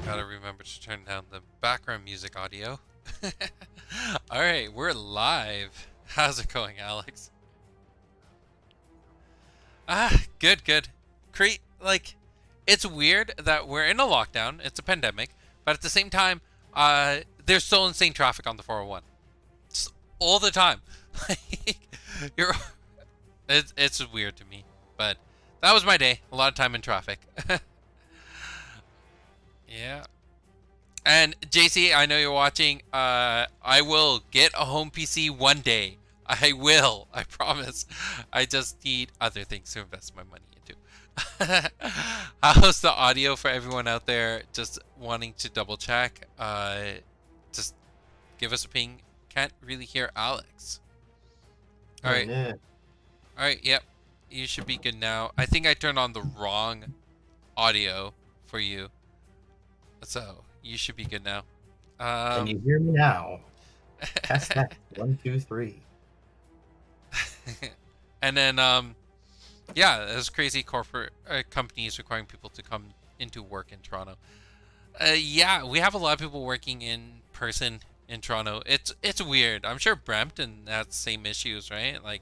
Gotta remember to turn down the background music audio. Alright, we're live. How's it going, Alex? Good. It's weird that we're in a lockdown, it's a pandemic, but at the same time, there's still insane traffic on the 401. It's all the time. Like, you're, it's weird to me, but that was my day. A lot of time in traffic. Yeah. And JC, I know you're watching. I will get a home PC one day. I will. I promise. I just need other things to invest my money into. How's the audio for everyone out there just wanting to double check? Just give us a ping. Can't really hear Alex. All right. Yeah. All right. Yep. You should be good now. I think I turned on the wrong audio for you. So you should be good now. Can you hear me now? Test that. 1, 2, 3. And then, yeah, there's crazy corporate companies requiring people to come into work in Toronto. Yeah, we have a lot of people working in person in Toronto. It's weird. I'm sure Brampton has the same issues, right? Like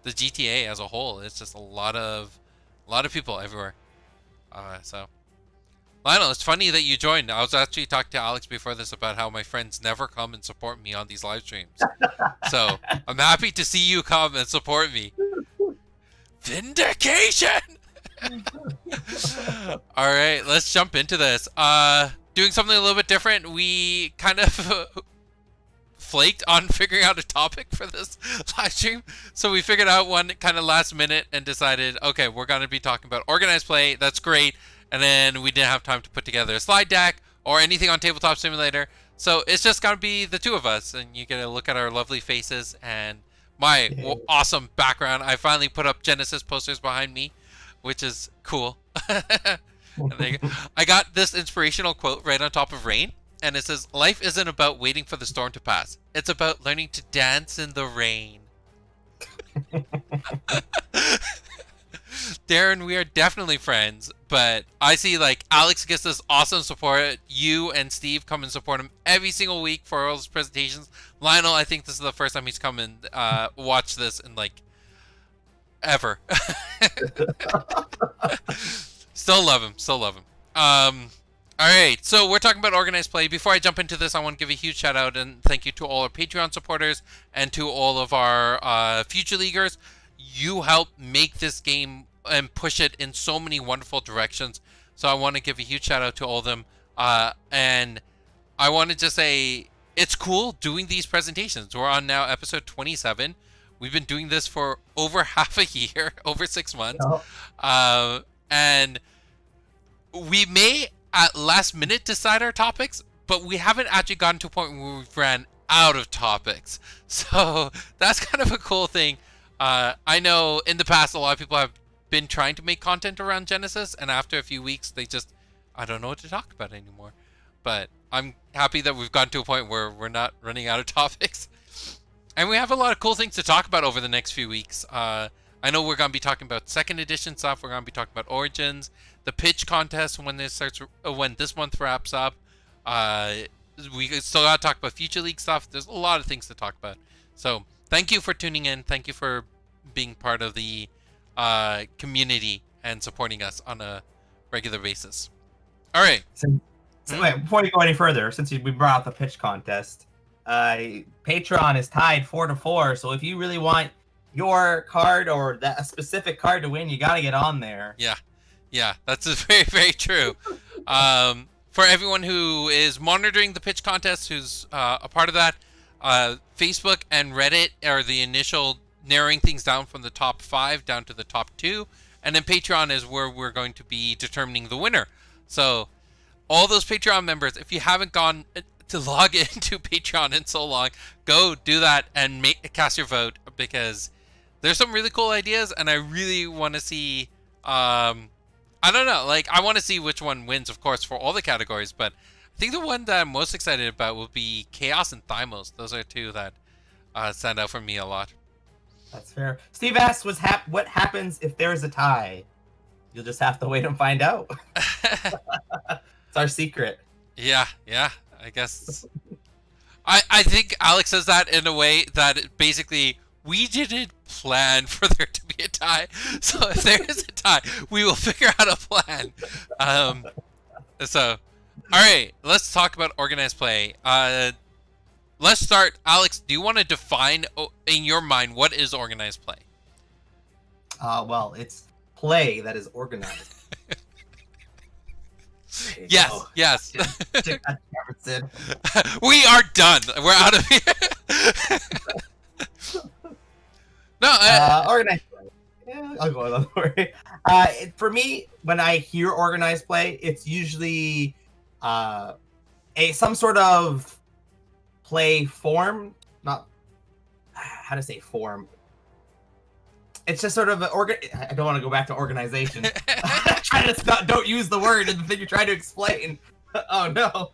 the GTA as a whole, it's just a lot of people everywhere. So. Lionel, it's funny that you joined. I was actually talking to Alex before this about how my friends never come and support me on these live streams. So I'm happy to see you come and support me. Vindication! All right, let's jump into this. Doing something a little bit different. We kind of flaked on figuring out a topic for this live stream. So we figured out one kind of last minute and decided, okay, we're going to be talking about organized play. That's great. And then we didn't have time to put together a slide deck or anything on Tabletop Simulator. So it's just going to be the two of us. And you get to look at our lovely faces and my awesome background. I finally put up Genesis posters behind me, which is cool. I got this inspirational quote right on top of rain. And it says, "Life isn't about waiting for the storm to pass. It's about learning to dance in the rain." Darren, we are definitely friends, but I see like Alex gets this awesome support. You and Steve come and support him every single week for all his presentations. Lionel, I think this is the first time he's come and watched this in like ever. Still love him. All right, so we're talking about organized play. Before I jump into this, I want to give a huge shout out and thank you to all our Patreon supporters and to all of our future leaguers. You help make this game and push it in so many wonderful directions. So I want to give a huge shout out to all of them. And I want to just say it's cool doing these presentations. We're on now episode 27. We've been doing this for over half a year, over 6 months. And we may at last minute decide our topics, but we haven't actually gotten to a point where we've ran out of topics. So that's kind of a cool thing. I know in the past a lot of people have been trying to make content around Genesis, and after a few weeks they just, I don't know what to talk about anymore. But I'm happy that we've gotten to a point where we're not running out of topics. And we have a lot of cool things to talk about over the next few weeks. I know we're going to be talking about 2nd edition stuff. We're going to be talking about Origins, the pitch contest when this month wraps up. We still got to talk about Future League stuff. There's a lot of things to talk about. So thank you for tuning in. Thank you for being part of the community and supporting us on a regular basis. All right. Wait, before you go any further, since we brought out the pitch contest, Patreon is tied 4-4. So if you really want your card or a specific card to win, you got to get on there. Yeah, that's very, very true. For everyone who is monitoring the pitch contest, who's a part of that, Facebook and Reddit are the initial narrowing things down from the top 5 down to the top 2. And then Patreon is where we're going to be determining the winner. So all those Patreon members, if you haven't gone to log into Patreon in so long, go do that and cast your vote, because there's some really cool ideas and I really want to see, I don't know, like I want to see which one wins, of course, for all the categories, but I think the one that I'm most excited about will be Chaos and Thymos. Those are two that stand out for me a lot. That's fair. Steve asks, what happens if there's a tie? You'll just have to wait and find out. It's our secret. Yeah, yeah. I guess I think Alex says that in a way that basically we didn't plan for there to be a tie. So if there is a tie, we will figure out a plan. Um, so, all right, let's talk about organized play. Let's start. Alex, do you want to define in your mind what is organized play? Well, it's play that is organized. Yes, yes. Jefferson. We are done. We're out of here. No, Organized play. Yeah, I'll go another way. For me, when I hear organized play, it's usually some sort of play form. Not how to say form. It's just sort of an I don't want to go back to organization. Try to don't use the word and the thing you're trying to explain. Oh no.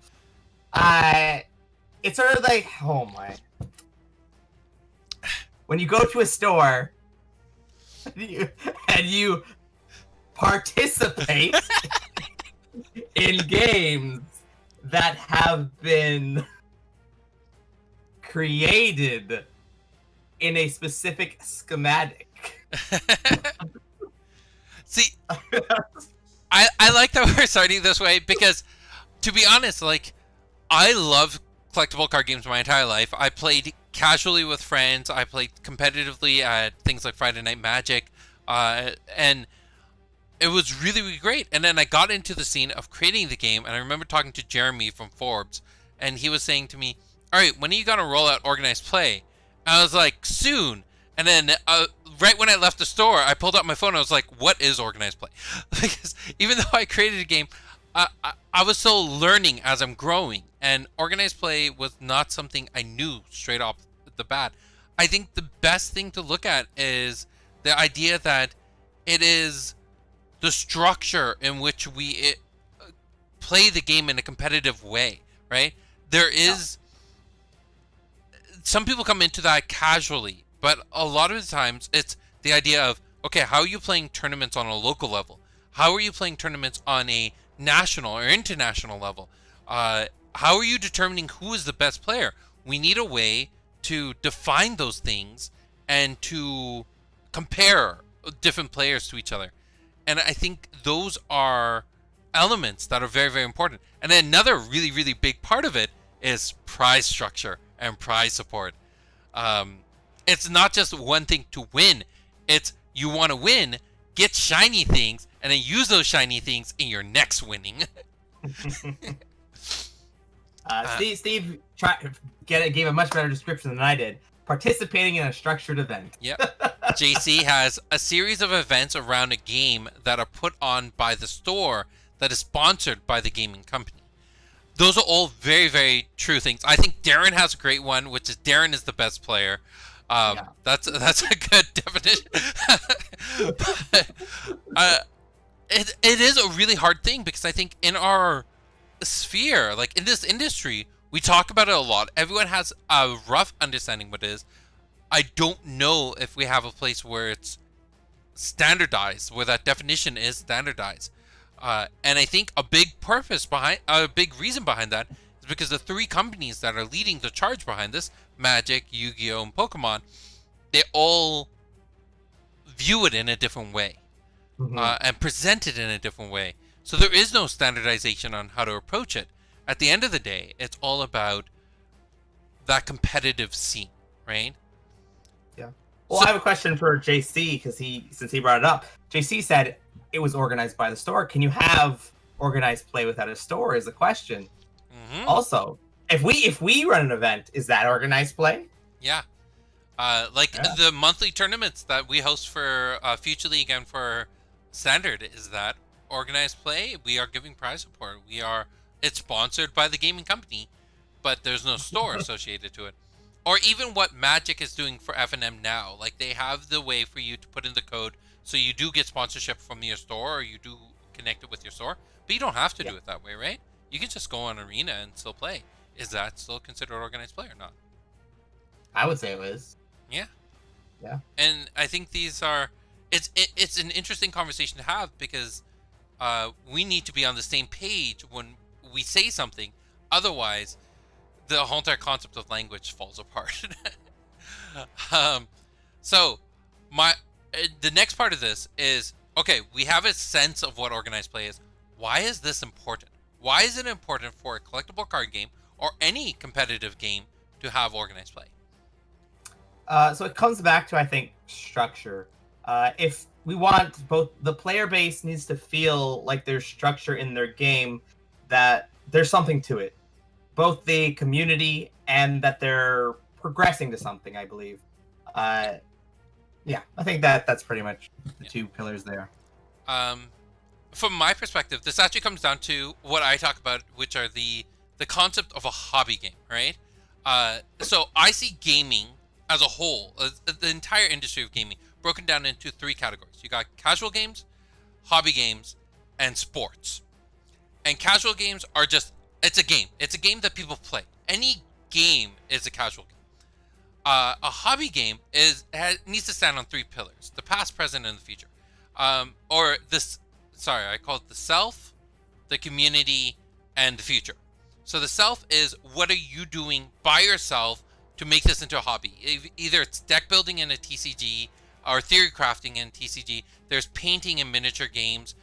It's sort of like, oh my. When you go to a store and you participate in games that have been created in a specific schematic. See, I like that we're starting this way because, to be honest, like, I love collectible card games my entire life. I played casually with friends. I played competitively at things like Friday Night Magic, and it was really, really great. And then I got into the scene of creating the game, and I remember talking to Jeremy from Forbes, and he was saying to me, all right, when are you going to roll out organized play? And I was like, soon. And then right when I left the store, I pulled out my phone. And I was like, what is organized play? Because even though I created a game, I was still learning as I'm growing. And organized play was not something I knew straight off the bat. I think the best thing to look at is the idea that it is the structure in which we play the game in a competitive way, right? There is... Some people come into that casually, but a lot of the times it's the idea of, okay, how are you playing tournaments on a local level? How are you playing tournaments on a national or international level? How are you determining who is the best player? We need a way to define those things and to compare different players to each other. And I think those are elements that are very, very important. And then another really, really big part of it is prize structure and prize support. It's not just one thing to win. It's you want to win, get shiny things, and then use those shiny things in your next winning. Steve gave a much better description than I did. Participating in a structured event. Yep. JC has a series of events around a game that are put on by the store that is sponsored by the gaming company. Those are all very, very true things. I think Darren has a great one, which is Darren is the best player. That's a good definition. But, it is a really hard thing because I think in our sphere, like in this industry, we talk about it a lot. Everyone has a rough understanding what it is. I don't know if we have a place where it's standardized, where that definition is standardized. And I think a big reason behind that is because the three companies that are leading the charge behind this, Magic, Yu-Gi-Oh, and Pokemon, they all view it in a different way, and present it in a different way. So there is no standardization on how to approach it. At the end of the day, it's all about that competitive scene, right? Yeah. Well, I have a question for JC because since he brought it up, JC said it was organized by the store. Can you have organized play without a store? Is the question. Also, if we run an event, is that organized play? Yeah. The monthly tournaments that we host for Future League and for Standard, is that organized play? We are giving prize support. It's sponsored by the gaming company, but there's no store associated to it. Or even what Magic is doing for FNM now. Like, they have the way for you to put in the code so you do get sponsorship from your store, or you do connect it with your store, but you don't have to do it that way, right? You can just go on Arena and still play. Is that still considered organized play or not? I would say it was. Yeah. Yeah. And I think these are... It's an interesting conversation to have because we need to be on the same page when we say something Otherwise, the whole entire concept of language falls apart. um, so the next part of this is, okay, we have a sense of what organized play is. Why is this important? Why is it important for a collectible card game or any competitive game to have organized play? So it comes back to, I think, structure. If we want both, the player base needs to feel like there's structure in their game, that there's something to it. Both the community and that they're progressing to something, I believe. Yeah, I think that's pretty much the two pillars there. From my perspective, this actually comes down to what I talk about, which are the concept of a hobby game, right? So I see gaming as a whole, the entire industry of gaming, broken down into three categories. You got casual games, hobby games, and sports. And casual games are just, it's a game. It's a game that people play. Any game is a casual game. A hobby game needs to stand on three pillars: the past, present, and the future. I call it the self, the community, and the future. So the self is, what are you doing by yourself to make this into a hobby? Either it's deck building in a TCG or theory crafting in TCG. There's painting in miniature games.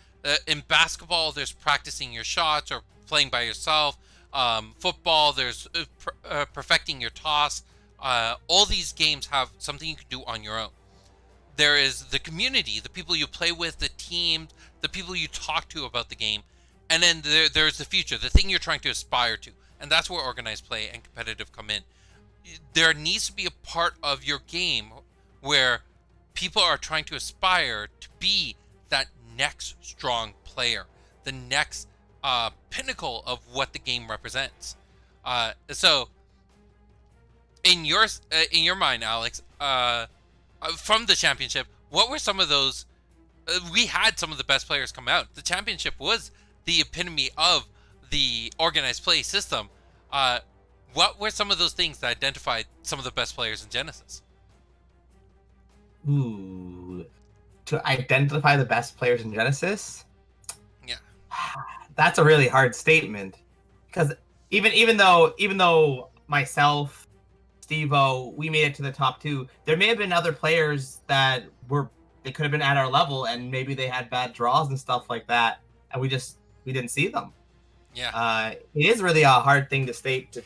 In basketball, there's practicing your shots or playing by yourself. Football, there's perfecting your toss. All these games have something you can do on your own. There is the community, the people you play with, the teams, the people you talk to about the game. And then there's the future, the thing you're trying to aspire to. And that's where organized play and competitive come in. There needs to be a part of your game where people are trying to aspire to be that next strong player, the next pinnacle of what the game represents. So in your mind, Alex, from the championship, what were some of those? We had some of the best players come out. The championship was the epitome of the organized play system. What were some of those things that identified some of the best players in Genesis? Ooh, to identify the best players in Genesis? Yeah, that's a really hard statement, because even though myself, Steve-O, we made it to the top two, there may have been other players that they could have been at our level, and maybe they had bad draws and stuff like that, and we didn't see them. Yeah. It is really a hard thing to state.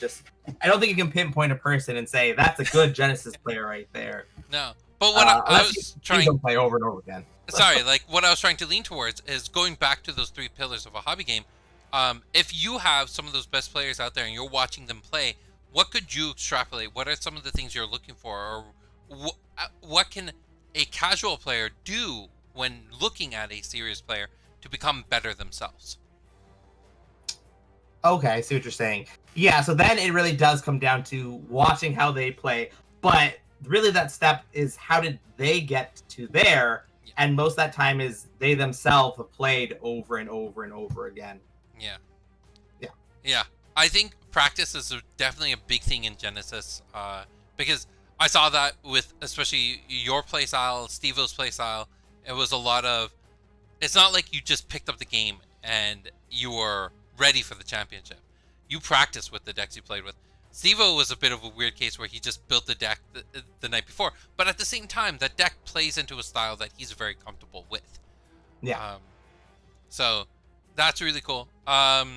I don't think you can pinpoint a person and say that's a good Genesis player right there. No, but what I was trying to play over and over again. Sorry, like what I was trying to lean towards is going back to those three pillars of a hobby game. If you have some of those best players out there and you're watching them play, what could you extrapolate? What are some of the things you're looking for, or what can a casual player do when looking at a serious player to become better themselves? Okay, I see what you're saying. Yeah, so then it really does come down to watching how they play. But really that step is, how did they get to there? Yeah. And most of that time is they themselves have played over and over and over again. Yeah. Yeah. Yeah. I think practice is definitely a big thing in Genesis, because I saw that with especially your playstyle, Steve-O's playstyle. It was a lot of, it's not like you just picked up the game and you were ready for the championship. You practiced with the decks you played with. Steve-O was a bit of a weird case where he just built the deck the night before, but at the same time, that deck plays into a style that he's very comfortable with. Yeah. So that's really cool. Well,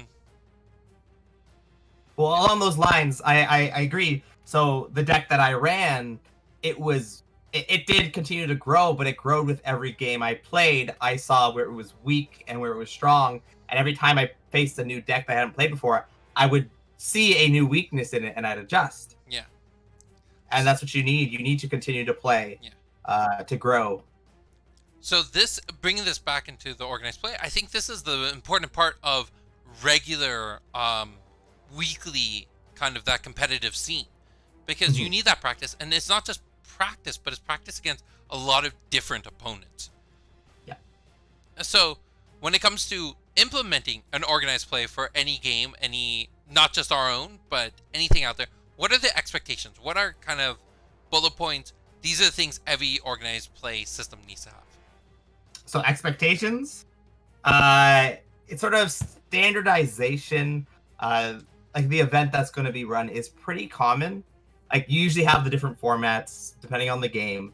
along those lines, I agree. So the deck that I ran, it did continue to grow, but it growed with every game I played. I saw where it was weak and where it was strong, and every time I faced a new deck that I hadn't played before, I would see a new weakness in it and I'd adjust. Yeah. And that's what you need. You need to continue to play, to grow. So bringing this back into the organized play, I think this is the important part of regular weekly kind of that competitive scene, because you need that practice, and it's not just practice, but it's practice against a lot of different opponents. Yeah. So when it comes to implementing an organized play for any game, not just our own, but anything out there, what are the expectations? What are kind of bullet points? These are the things every organized play system needs to have. So expectations, it's sort of standardization. like the event that's going to be run is pretty common. Like you usually have the different formats depending on the game,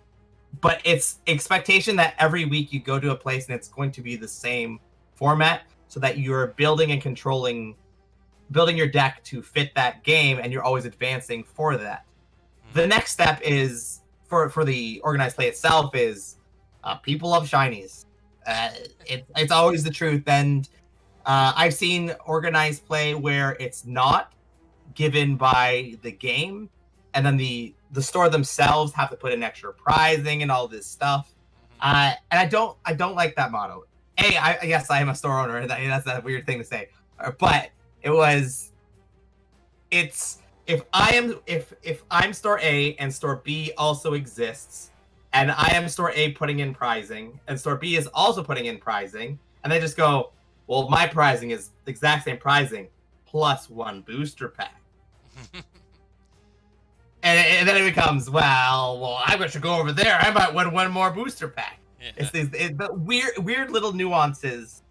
but it's expectation that every week you go to a place and it's going to be the same format, so that you're building and building your deck to fit that game, and you're always advancing for that. The next step is for the organized play itself is people love shinies. It's always the truth, and I've seen organized play where it's not given by the game, and then the store themselves have to put in extra prizing and all this stuff. And I don't like that motto. Yes, I am a store owner. That's a weird thing to say, but it's if I'm store A and store B also exists, and I am store A putting in prizing, and store B is also putting in prizing, and they just go, well, my prizing is the exact same prizing plus one booster pack. and then it becomes, well, I should go over there. I might win one more booster pack. Yeah. It's the weird little nuances.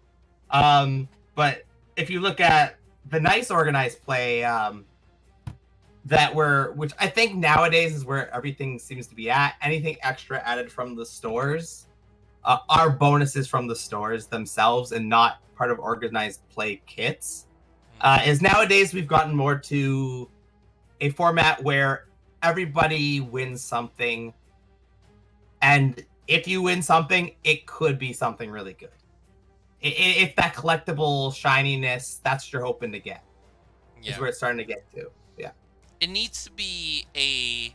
But if you look at the nice organized play, which I think nowadays is where everything seems to be at. Anything extra added from the stores are bonuses from the stores themselves and not part of organized play kits. Is nowadays we've gotten more to a format where everybody wins something, and if you win something, it could be something really good. If that collectible shininess, that's what you're hoping to get. Yeah. Is where it's starting to get to. Yeah. It needs to be it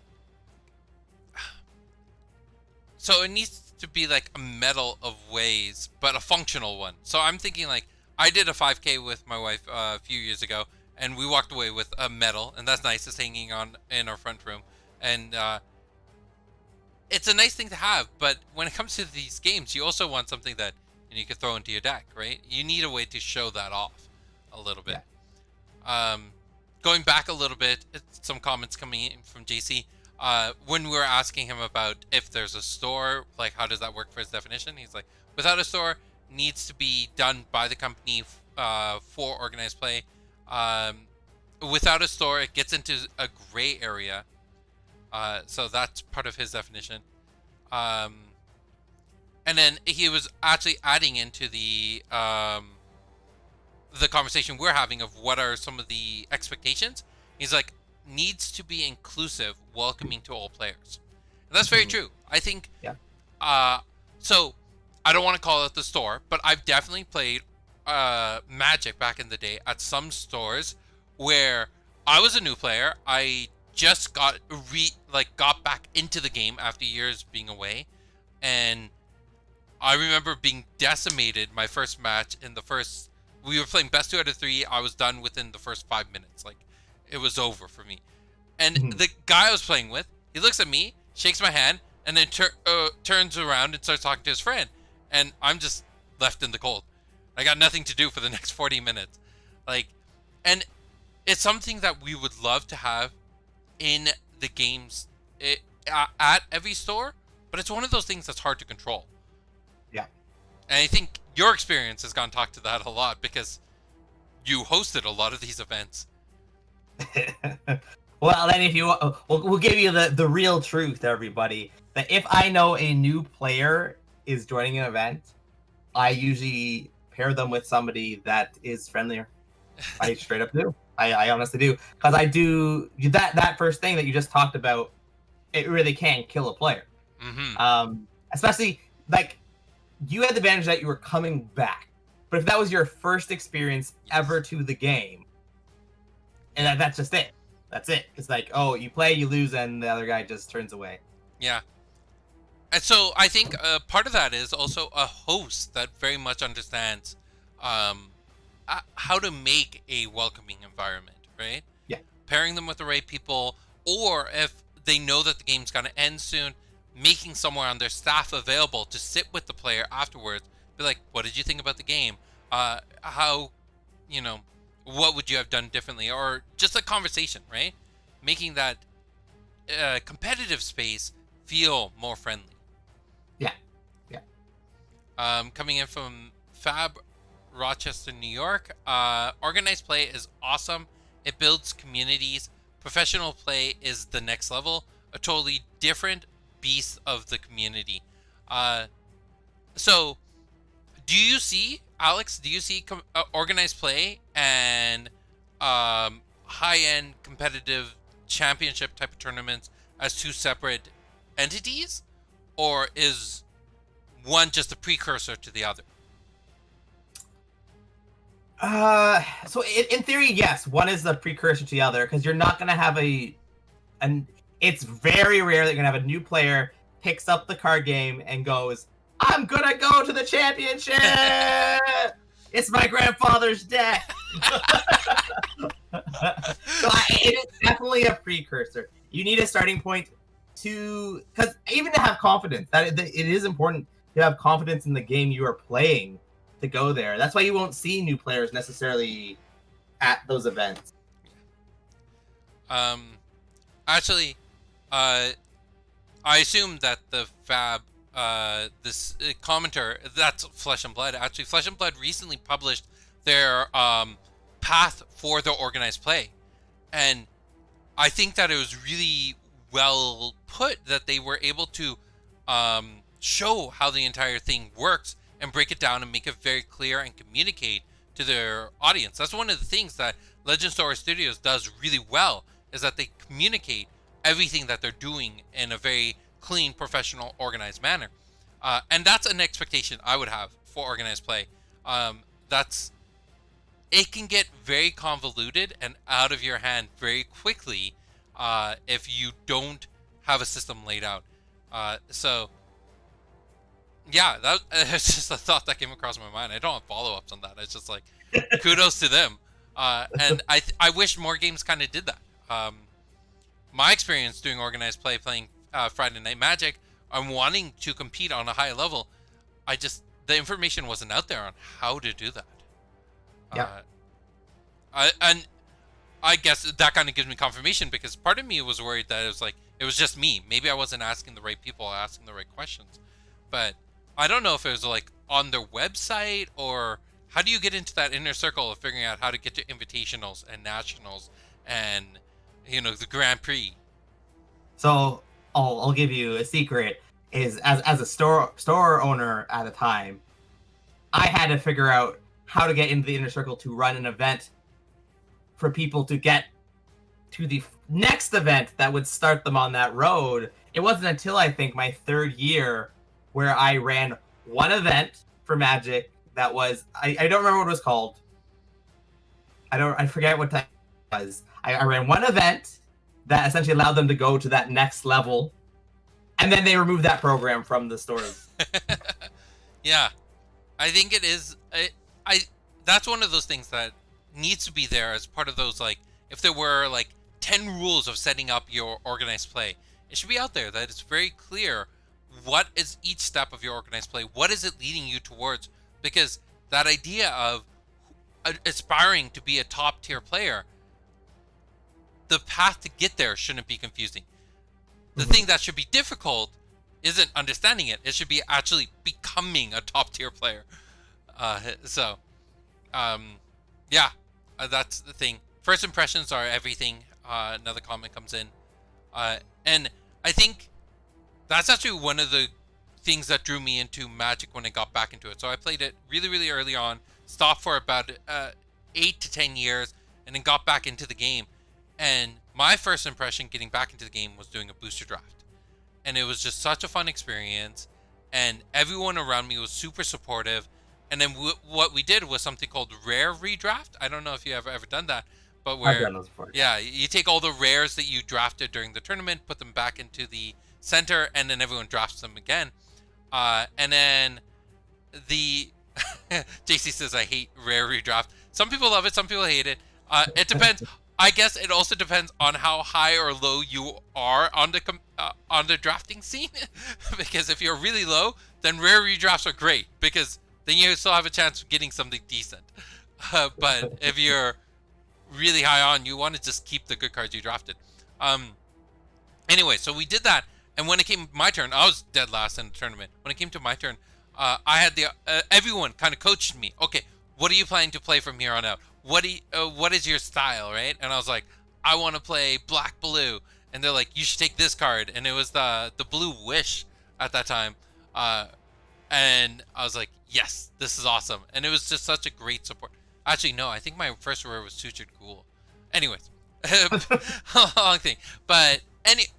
needs to be like a medal of ways, but a functional one. So I'm thinking like I did a 5K with my wife a few years ago, and we walked away with a medal, and that's nice. It's hanging on in our front room, and it's a nice thing to have. But when it comes to these games, you also want something that you can throw into your deck, right? You need a way to show that off a little bit. Yeah. Going back a little bit, some comments coming in from JC. When we were asking him about if there's a store, like how does that work for his definition? He's like, without a store, needs to be done by the company for organized play. Without a store, it gets into a gray area. So that's part of his definition. And then he was actually adding into the conversation we're having of what are some of the expectations. He's like, needs to be inclusive, welcoming to all players. And that's very true. I think, so I don't want to call it the store, but I've definitely played Magic back in the day at some stores where I was a new player. I just got back into the game after years being away, and I remember being decimated my first match we were playing best 2 out of 3. I was done within the first 5 minutes. Like, it was over for me. And the guy I was playing with, he looks at me, shakes my hand, and then turns around and starts talking to his friend. And I'm just left in the cold. I got nothing to do for the next 40 minutes. And it's something that we would love to have in the games at every store, but it's one of those things that's hard to control. Yeah. And I think your experience has gone talk to that a lot because you hosted a lot of these events. Well, then if you we'll give you the real truth, everybody. That if I know a new player is joining an event, I usually pair them with somebody that is friendlier. I straight up do. I honestly do, because I do that first thing that you just talked about. It really can kill a player. Especially like you had the advantage that you were coming back, but if that was your first experience ever to the game, and that's just it. That's it. It's like, oh, you play, you lose, and the other guy just turns away. Yeah. And so I think part of that is also a host that very much understands how to make a welcoming environment, right? Yeah. Pairing them with the right people, or if they know that the game's going to end soon, making someone on their staff available to sit with the player afterwards, be like, what did you think about the game? How, what would you have done differently? Or just a conversation, right? Making that competitive space feel more friendly. Yeah. Coming in from Fab, Rochester, New York. Organized play is awesome It builds communities. Professional play is the next level, a totally different beast of the community. So, do you see, Alex? Do you see organized play and high-end competitive championship type of tournaments as two separate entities, or is one just a precursor to the other? So in theory, yes, one is the precursor to the other, because you're not gonna have an. It's very rare that you're gonna have a new player picks up the card game and goes, "I'm gonna go to the championship. It's my grandfather's deck." It is definitely a precursor. You need a starting point because even to have confidence, that it is important to have confidence in the game you are playing to go there. That's why you won't see new players necessarily at those events. Actually, I assume that the Fab, this commenter, that's Flesh and Blood. Actually, Flesh and Blood recently published their path for the organized play, and I think that it was really well put that they were able to show how the entire thing works and break it down and make it very clear and communicate to their audience. That's one of the things that Legend Story Studios does really well, is that they communicate everything that they're doing in a very clean, professional, organized manner. And that's an expectation I would have for organized play. It can get very convoluted and out of your hand very quickly if you don't have a system laid out. Yeah, it's just a thought that came across my mind. I don't have follow-ups on that. It's just like, kudos to them. And I wish more games kind of did that. My experience doing organized play, playing Friday Night Magic, I'm wanting to compete on a high level. The information wasn't out there on how to do that. Yeah. And I guess that kind of gives me confirmation, because part of me was worried that it was just me. Maybe I wasn't asking the right people, asking the right questions. But I don't know if it was like on their website, or how do you get into that inner circle of figuring out how to get to invitationals and nationals and, the Grand Prix. So I'll give you a secret. Is as a store owner at the time, I had to figure out how to get into the inner circle to run an event for people to get to the next event that would start them on that road. It wasn't until I think my third year where I ran one event for Magic that was I don't remember what it was called. I forget what time it was. I ran one event that essentially allowed them to go to that next level, and then they removed that program from the stores. Yeah, I think it is. That's one of those things that needs to be there as part of those, like, if there were like 10 rules of setting up your organized play, it should be out there that it's very clear what is each step of your organized play, what is it leading you towards, because that idea of aspiring to be a top tier player, the path to get there shouldn't be confusing. The thing that should be difficult isn't understanding it. It should be actually becoming a top tier player. Yeah, that's the thing. First impressions are everything. Another comment comes in. And I think that's actually one of the things that drew me into Magic when I got back into it. So I played it really, really early on, stopped for about 8 to 10 years, and then got back into the game. And my first impression getting back into the game was doing a booster draft. And it was just such a fun experience. And everyone around me was super supportive. And then what we did was something called rare redraft. I don't know if you have ever done that, but where, I've done those before. Yeah, you take all the rares that you drafted during the tournament, put them back into the center, and then everyone drafts them again. And then the JC says, I hate rare redraft. Some people love it, some people hate it. It depends. I guess it also depends on how high or low you are on the drafting scene. Because if you're really low, then rare redrafts are great, because then you still have a chance of getting something decent. But if you're really high on, you want to just keep the good cards you drafted. Anyway, so we did that, and when it came my turn, I was dead last in the tournament. When it came to my turn, I had everyone kind of coached me. Okay, what are you planning to play from here on out? What is your style, right? And I was like, I want to play Black Blue. And they're like, you should take this card. And it was the Blue Wish at that time. And I was like, yes, this is awesome. And it was just such a great support. Actually, no, I think my first rare was Sutured Ghoul. Anyways, long thing. But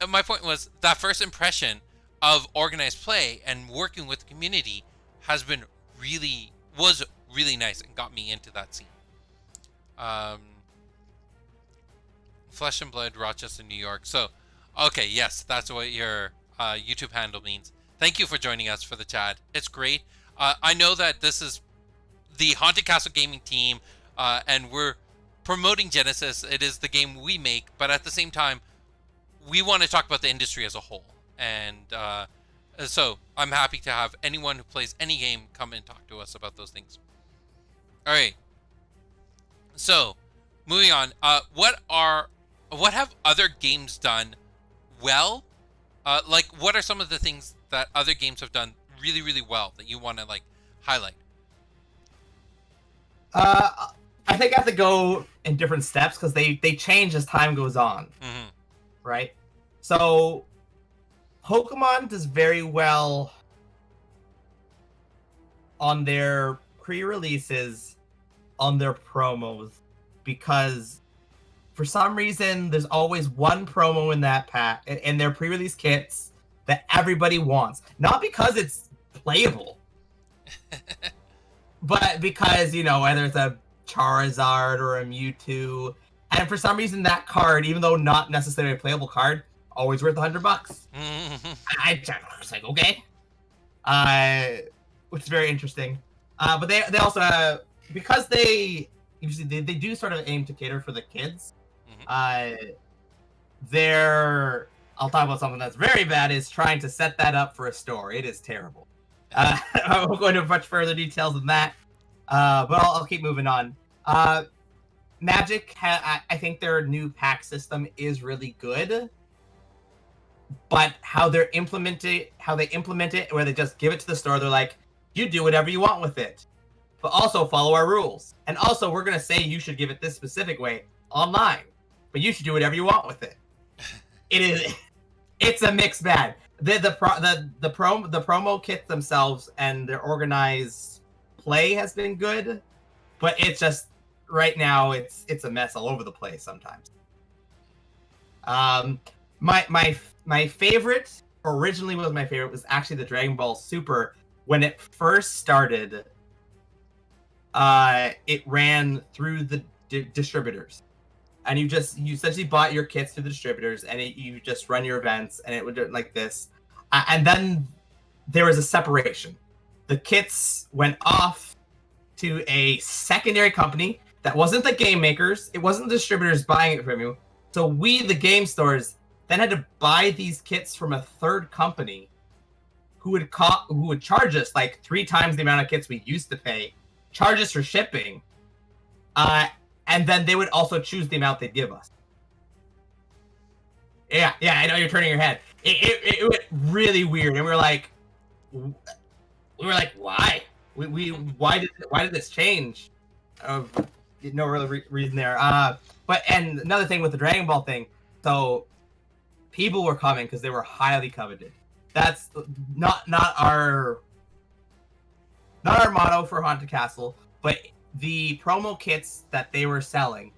my point was that first impression of organized play and working with the community was really nice and got me into that scene. Flesh and Blood, Rochester, New York. So, okay, yes, that's what your YouTube handle means. Thank you for joining us for the chat. It's great. I know that this is the Haunted Castle Gaming team, and we're promoting Genesis. It is the game we make, but at the same time, we want to talk about the industry as a whole. And so I'm happy to have anyone who plays any game come and talk to us about those things. All right. So, moving on. What have other games done well? Like, what are some of the things that other games have done really, really well that you want to like highlight? I think I have to go in different steps because they change as time goes on. Mm-hmm. Right? So, Pokemon does very well on their pre-releases, on their promos, because for some reason there's always one promo in that pack in their pre-release kits that everybody wants. Not because it's playable, but because, you know, whether it's a Charizard or a Mewtwo, and for some reason that card, even though not necessarily a playable card, always worth $100. I was like, okay, which is very interesting. But they also because they usually they do sort of aim to cater for the kids. Mm-hmm. I'll talk about something that's very bad, is trying to set that up for a store. It is terrible. I won't go into much further details than that, but I'll keep moving on. Magic, I think their new pack system is really good, but how they implement it, where they just give it to the store, they're like, you do whatever you want with it, but also follow our rules. And also, we're going to say you should give it this specific way online, but you should do whatever you want with it. It's a mixed bag. The promo kits themselves and their organized play has been good, but it's just right now it's a mess all over the place sometimes. My favorite, originally was my favorite, was actually the Dragon Ball Super. When it first started, it ran through the distributors, and you essentially bought your kits through the distributors, and you just run your events, and it would do it like this. And then there was a separation. The kits went off to a secondary company that wasn't the game makers. It wasn't the distributors buying it from you. So we, the game stores, then had to buy these kits from a third company who would charge us like 3 times the amount of kits we used to pay, charge us for shipping, and then they would also choose the amount they'd give us. Yeah, I know you're turning your head. It went really weird, and we were like, why? Why did this change? No real reason there. And another thing with the Dragon Ball thing, so people were coming because they were highly coveted. That's not our motto for Haunted Castle, but the promo kits that they were selling,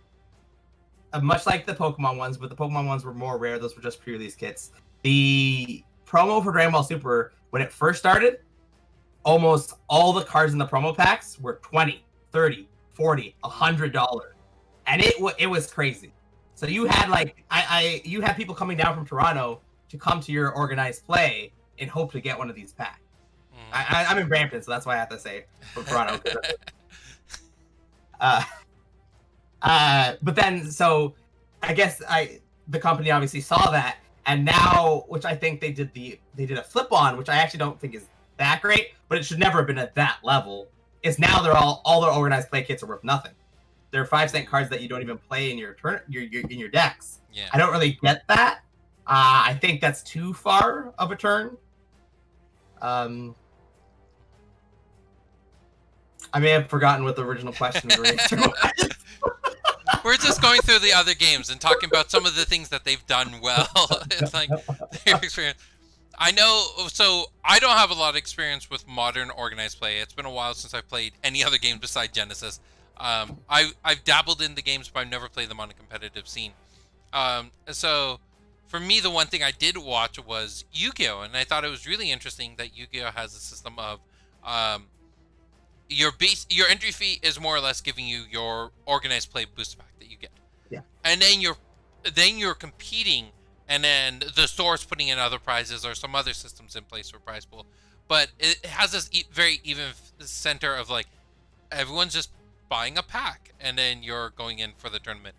much like the Pokemon ones, but the Pokemon ones were more rare. Those were just pre-release kits. The promo for Dragon Ball Super, when it first started, almost all the cards in the promo packs were $20, $30, $40, $100, and it was crazy. So you had you had people coming down from Toronto to come to your organized play in hope to get one of these packs. I'm in Brampton, so that's why I have to say from Toronto. But then, so I guess the company obviously saw that, and now, which I think they did a flip on, which I actually don't think is that great, but it should never have been at that level. Is now they're all their organized play kits are worth nothing. They're 5-cent cards that you don't even play in your in your decks. Yeah. I don't really get that. I think that's too far of a turn. I may have forgotten what the original question we were answering was. We're just going through the other games and talking about some of the things that they've done well. It's like their experience. I know, so I don't have a lot of experience with modern organized play. It's been a while since I've played any other games besides Genesis. I've dabbled in the games, but I've never played them on a competitive scene. So for me, the one thing I did watch was Yu-Gi-Oh! And I thought it was really interesting that Yu-Gi-Oh! Has a system of your entry fee is more or less giving you your organized play booster pack that you get. Yeah. And then you're competing, and then the store's putting in other prizes or some other systems in place for prize pool. But it has this very even center of like everyone's just buying a pack, and then you're going in for the tournament.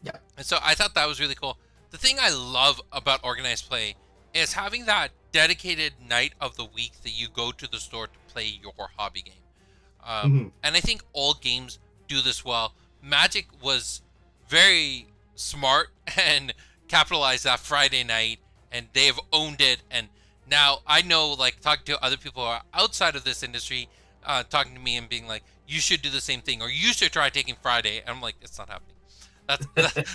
Yeah. And so I thought that was really cool. The thing I love about organized play is having that dedicated night of the week that you go to the store to play your hobby game. And I think all games do this well. Magic was very smart and capitalized that Friday night, and they've owned it. And now I know, like, talking to other people who are outside of this industry, talking to me and being like, you should do the same thing, or you should try taking Friday. And I'm like, it's not happening.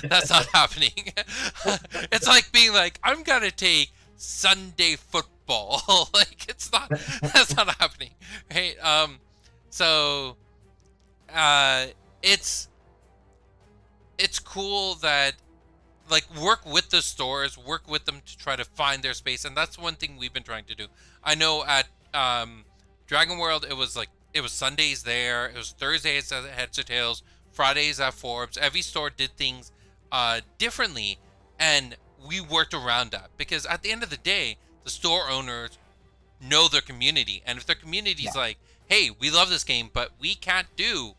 That's not happening. It's like being like, I'm gonna take Sunday football. Like, that's not happening, right? So it's cool that, like, work with the stores, work with them to try to find their space, and that's one thing we've been trying to do. I know at Dragon World, it was Sundays there, it was Thursdays at Heads or Tails, Fridays at Forbes. Every store did things differently, and we worked around that, because at the end of the day, the store owners know their community, and if their community's like, hey, we love this game, but we can't do,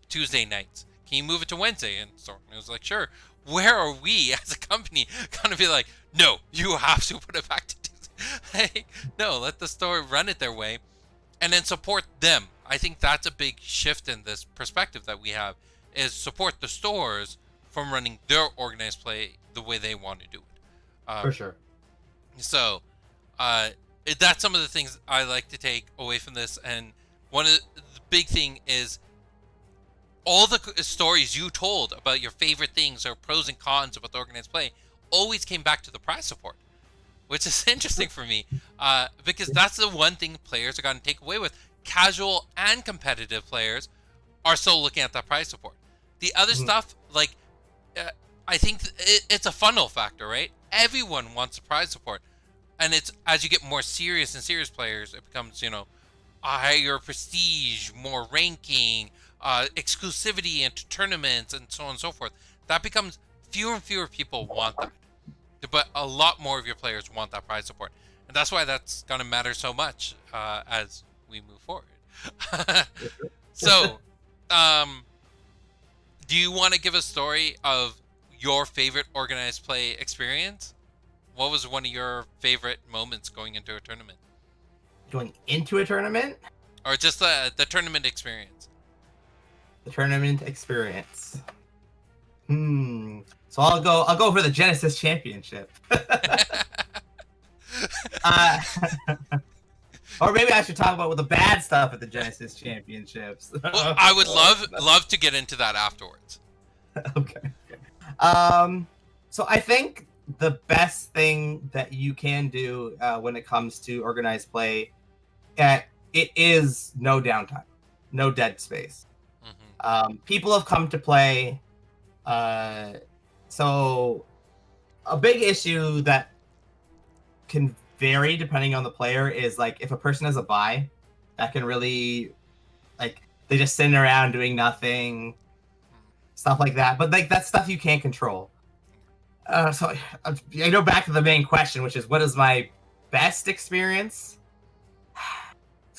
Tuesday nights, can you move it to Wednesday? And so it was like, sure. Where are we as a company gonna be like, no, you have to put it back to Tuesday? Like, no, let the store run it their way, and then support them. I think that's a big shift in this perspective that we have, is support the stores from running their organized play the way they want to do it. For sure. So that's some of the things I like to take away from this. And one of the big thing is all the stories you told about your favorite things or pros and cons about the organized play always came back to the prize support, which is interesting for me, because that's the one thing players are going to take away with. Casual and competitive players are still looking at that prize support. The other stuff, like, I think it's a funnel factor, right? Everyone wants a prize support. And it's, as you get more serious and serious players, it becomes, higher prestige, more ranking, exclusivity into tournaments, and so on and so forth. That becomes fewer and fewer people want that. But a lot more of your players want that prize support. And that's why that's going to matter so much as we move forward. So, do you want to give a story of your favorite organized play experience? What was one of your favorite moments going into a tournament? Going into a tournament? Or just the tournament experience? The tournament experience. So I'll go for the Genesis Championship. Or maybe I should talk about the bad stuff at the Genesis Championships. Well, I would love to get into that afterwards. Okay. So I think the best thing that you can do when it comes to organized play, it is no downtime, no dead space. People have come to play. So a big issue that can vary depending on the player is, like, if a person has a buy, that can really, like, they just sitting around doing nothing, stuff like that. But, like, that's stuff you can't control. So I go back to the main question, which is, what is my best experience?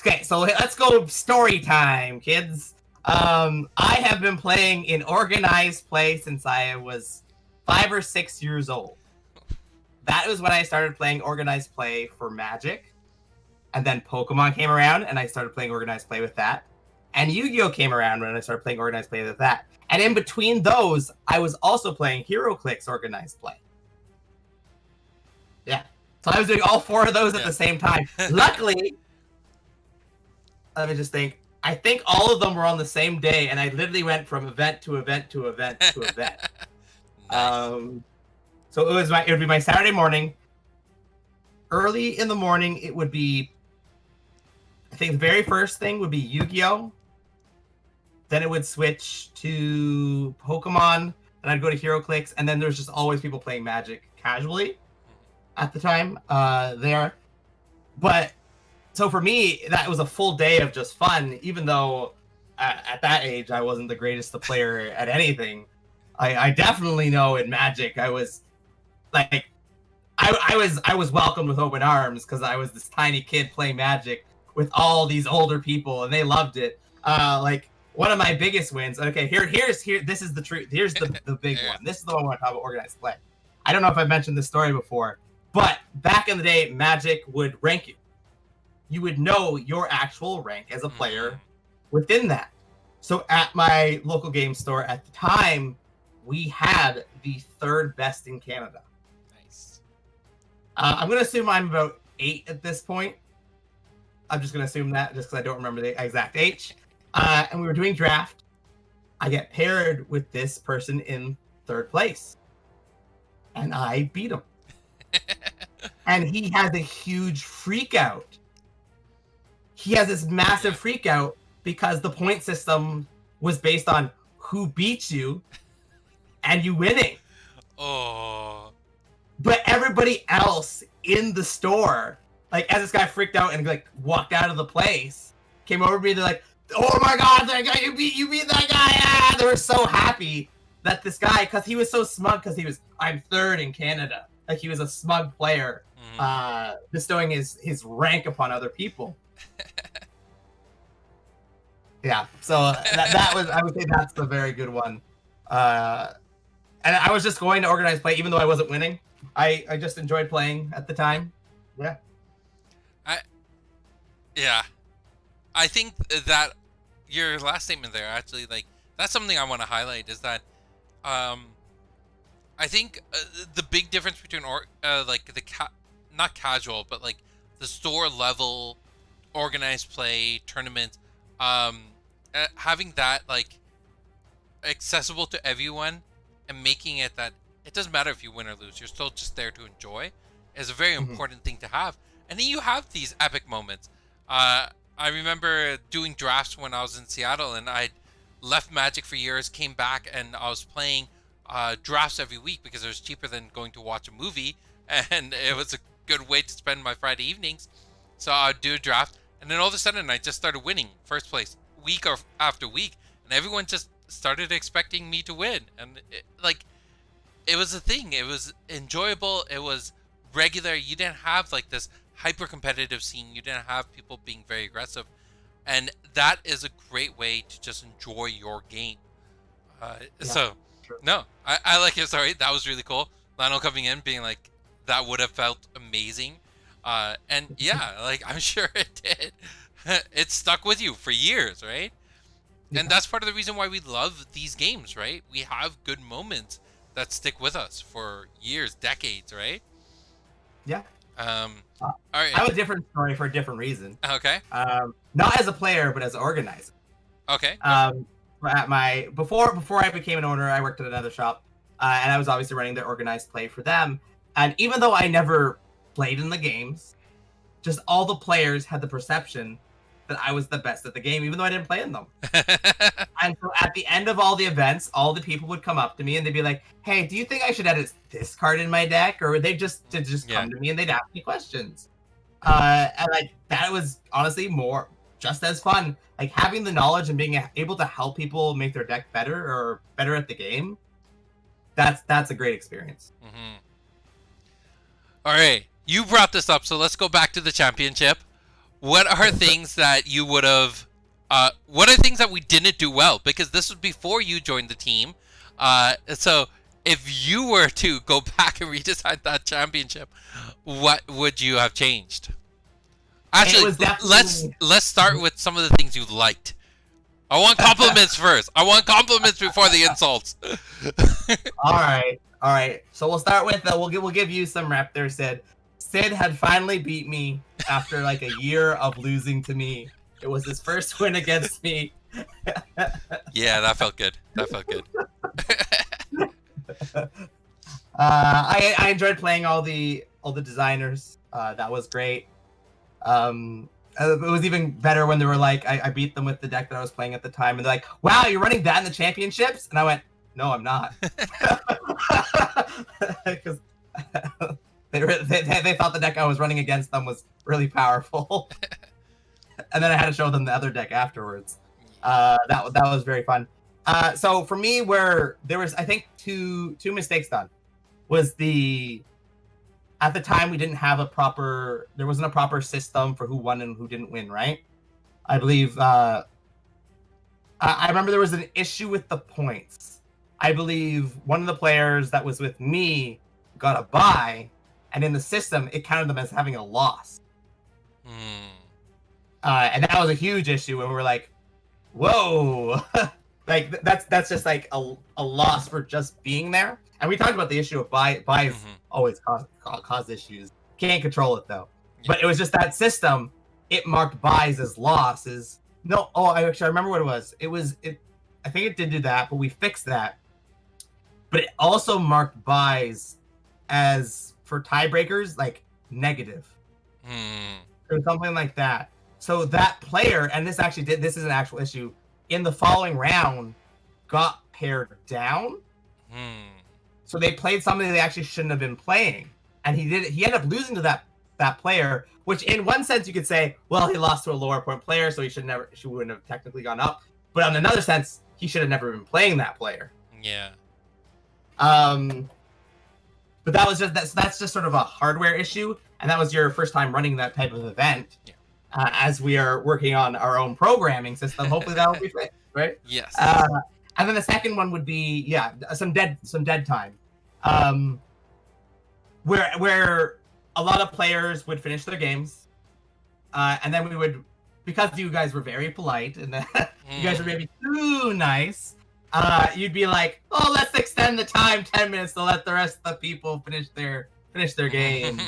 Okay, so let's go story time, kids. I have been playing in organized play since I was 5 or 6 years old. That was when I started playing organized play for Magic. And then Pokemon came around, and I started playing organized play with that. And Yu-Gi-Oh! Came around when I started playing organized play with that. And in between those, I was also playing HeroClix organized play. Yeah. So I was doing all 4 of those at the same time. Luckily, let me just think. I think all of them were on the same day, and I literally went from event to event to event to event. Nice. So it would be my Saturday morning. Early in the morning, it would be. I think the very first thing would be Yu-Gi-Oh. Then it would switch to Pokemon, and I'd go to HeroClix, and then there's just always people playing Magic casually at the time there. But so for me, that was a full day of just fun, even though at that age I wasn't the greatest player at anything. I definitely know in Magic I was like I was welcomed with open arms because I was this tiny kid playing Magic with all these older people and they loved it. Like one of my biggest wins. Okay, here this is the truth. Here's the big one. This is the one I want to talk about organized play. I don't know if I've mentioned this story before, but back in the day, Magic would rank you. You would know your actual rank as a player within that. So at my local game store at the time, we had the third best in Canada. Nice. I'm going to assume I'm about 8 at this point. I'm just going to assume that just because I don't remember the exact age. And we were doing draft. I get paired with this person in third place. And I beat him. And he has a huge freak out. He has this massive freak out because the point system was based on who beats you and you winning. Oh. But everybody else in the store, like as this guy freaked out and like walked out of the place, came over to me, they're like, oh my god, that guy, you beat that guy. Ah! They were so happy that this guy, because he was so smug, because I'm third in Canada. Like he was a smug player, bestowing his rank upon other people. Yeah, so that was, I would say that's the very good one. And I was just going to organize play, even though I wasn't winning. I just enjoyed playing at the time. Yeah. I think that your last statement there, actually, like, that's something I want to highlight, is that I think the big difference between like not casual, but like the store level organized play tournament, having that like accessible to everyone and making it that it doesn't matter if you win or lose, you're still just there to enjoy, is a very important thing to have. And then you have these epic moments. I remember doing drafts when I was in Seattle, and I left Magic for years, came back, and I was playing drafts every week because it was cheaper than going to watch a movie, and it was a good way to spend my Friday evenings. So I'd do a draft, and then all of a sudden I just started winning first place week after week, and everyone just started expecting me to win. And it was a thing. It was enjoyable. It was regular. You didn't have like this hyper competitive scene. You didn't have people being very aggressive, and that is a great way to just enjoy your game. So Sure. no, I like it. Sorry, that was really cool. Lionel coming in being like, that would have felt amazing. And yeah, like I'm sure it did. It stuck with you for years, right? Yeah. And that's part of the reason why we love these games, right? We have good moments that stick with us for years, decades, right? Yeah. All right. I have a different story for a different reason. Okay. Not as a player, but as an organizer. Okay. At my before I became an owner, I worked at another shop, and I was obviously running the organized play for them. And even though I never played in the games, just all the players had the perception that I was the best at the game, even though I didn't play in them. And so at the end of all the events, all the people would come up to me and they'd be like, "Hey, do you think I should add this card in my deck?" Or they just come to me and they'd ask me questions. And like that was honestly just as fun. Like having the knowledge and being able to help people make their deck better or better at the game. That's a great experience. Mm-hmm. All right, you brought this up, so let's go back to the championship. What are things that you would have? What are things that we didn't do well? Because this was before you joined the team. So if you were to go back and redesign that championship, what would you have changed? Actually, let's start with some of the things you liked. I want compliments first. I want compliments before the insults. All right. So we'll start with we'll give you some rep there, Sid. Sid had finally beat me after like a year of losing to me It was his first win against me. Yeah, that felt good. That felt good. I enjoyed playing all the designers. That was great. It was even better when they were like, I beat them with the deck that I was playing at the time, and they're like, "Wow, you're running that in the championships?" And I went, "No, I'm not," because they thought the deck I was running against them was really powerful, and then I had to show them the other deck afterwards. That was very fun. So for me, where there was, I think, two mistakes done was at the time we didn't have there wasn't a proper system for who won and who didn't win, right? I believe I remember there was an issue with the points. I believe one of the players that was with me got a bye, and in the system it counted them as having a loss. And that was a huge issue, and we were like, whoa. Like that's just like a loss for just being there. And we talked about the issue of buys always cause issues. Can't control it though. Yeah. But it was just that system. It marked buys as losses. No, I remember what it was. I think it did do that, but we fixed that. But it also marked buys as for tiebreakers like negative. Or something like that. So that player, and this is an actual issue, in the following round got paired down. So they played something they actually shouldn't have been playing. And he ended up losing to that player, which in one sense you could say, well, he lost to a lower point player, so she wouldn't have technically gone up. But on another sense, he should have never been playing that player. Yeah. But that's just sort of a hardware issue, and that was your first time running that type of event. Yeah. As we are working on our own programming system, hopefully that'll be fixed, right? Yes. And then the second one would be some dead time, where a lot of players would finish their games, and then we would, because you guys were very polite and you guys were maybe too nice, you'd be like, oh, let's extend the time 10 minutes to let the rest of the people finish their game.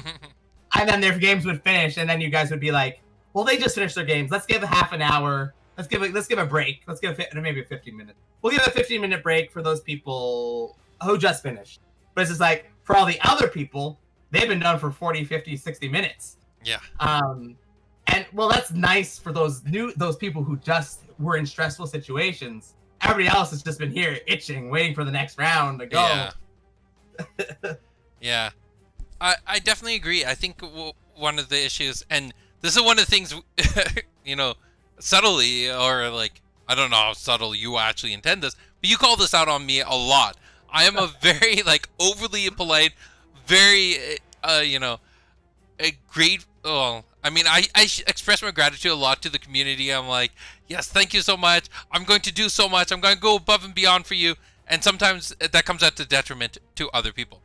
And then their games would finish, and then you guys would be like, well, they just finished their games. Let's give a half an hour. Let's give a break. Let's give maybe a 15 minutes. We'll give a 15-minute break for those people who just finished. But it's just like, for all the other people, they've been done for 40, 50, 60 minutes. Yeah. And well, that's nice for those people who just were in stressful situations. Everybody else has just been here itching, waiting for the next round to go. Yeah. Yeah. I definitely agree. I think one of the issues, and this is one of the things, subtly, or like, I don't know how subtle you actually intend this, but you call this out on me a lot. I am a very, like, overly polite, very, a great, well, I mean, I express my gratitude a lot to the community. I'm like, yes, thank you so much. I'm going to do so much. I'm going to go above and beyond for you. And sometimes that comes at the detriment to other people.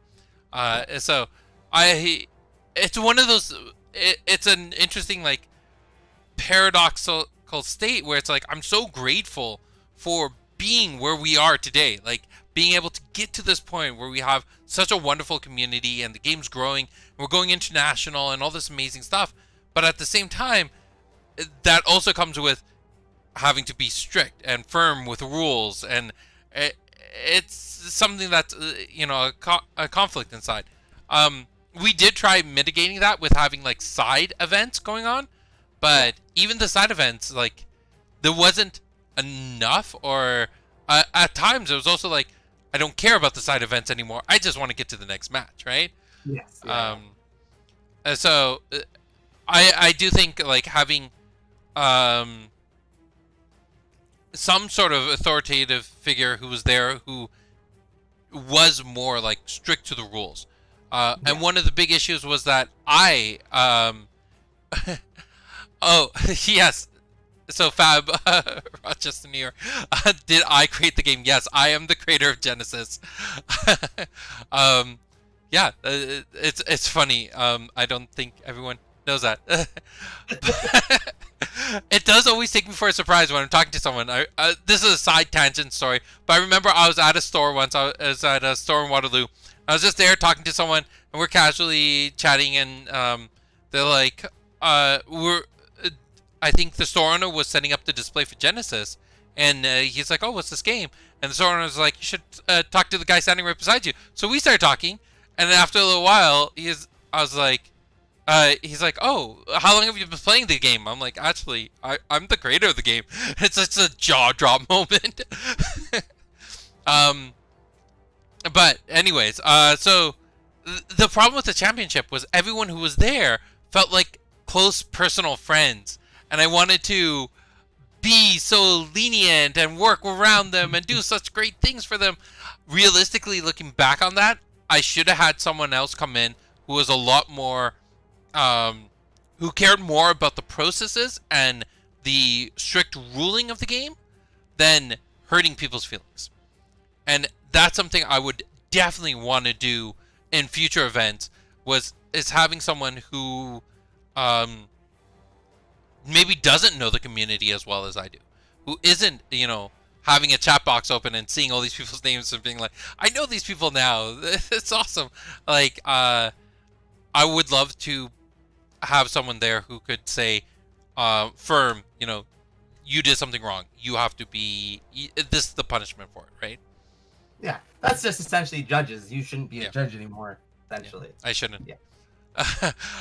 So it's one of those, it's an interesting, like, paradoxical state where it's like, I'm so grateful for being where we are today, like being able to get to this point where we have such a wonderful community and the game's growing, and we're going international and all this amazing stuff. But at the same time, that also comes with having to be strict and firm with rules, and it's something that's a conflict inside. We did try mitigating that with having like side events going on, but even the side events, like, there wasn't enough, or at times it was also like, I don't care about the side events anymore. I just want to get to the next match, right? Yes. Yeah. So I do think like having some sort of authoritative figure who was there, who was more like strict to the rules. And one of the big issues was that I oh, yes. So Fab, Rochester, New York, did I create the game? Yes, I am the creator of Genesis. Yeah, it's funny. I don't think everyone knows that. It does always take me for a surprise when I'm talking to someone. This is a side tangent story, but I remember I was at a store once. I was at a store in Waterloo. I was just there talking to someone, and we're casually chatting, and they're like, I think the store owner was setting up the display for Genesis, and he's like, "Oh, what's this game?" And the store owner was like, "You should talk to the guy standing right beside you." So we started talking, and then after a little while, I was like, he's like, "Oh, how long have you been playing the game?" I'm like, "Actually, I'm the creator of the game." It's such a jaw drop moment. But anyways, so the problem with the championship was everyone who was there felt like close personal friends, and I wanted to be so lenient and work around them and do such great things for them. Realistically, looking back on that, I should have had someone else come in who was a lot more, who cared more about the processes and the strict ruling of the game than hurting people's feelings. And that's something I would definitely want to do in future events, is having someone who maybe doesn't know the community as well as I do, who isn't, having a chat box open and seeing all these people's names and being like, I know these people now. It's awesome. Like, I would love to have someone there who could say, firm, you did something wrong. You have to this is the punishment for it, right? Yeah, that's just essentially judges. You shouldn't be a judge anymore, essentially. Yeah, I shouldn't. Yeah.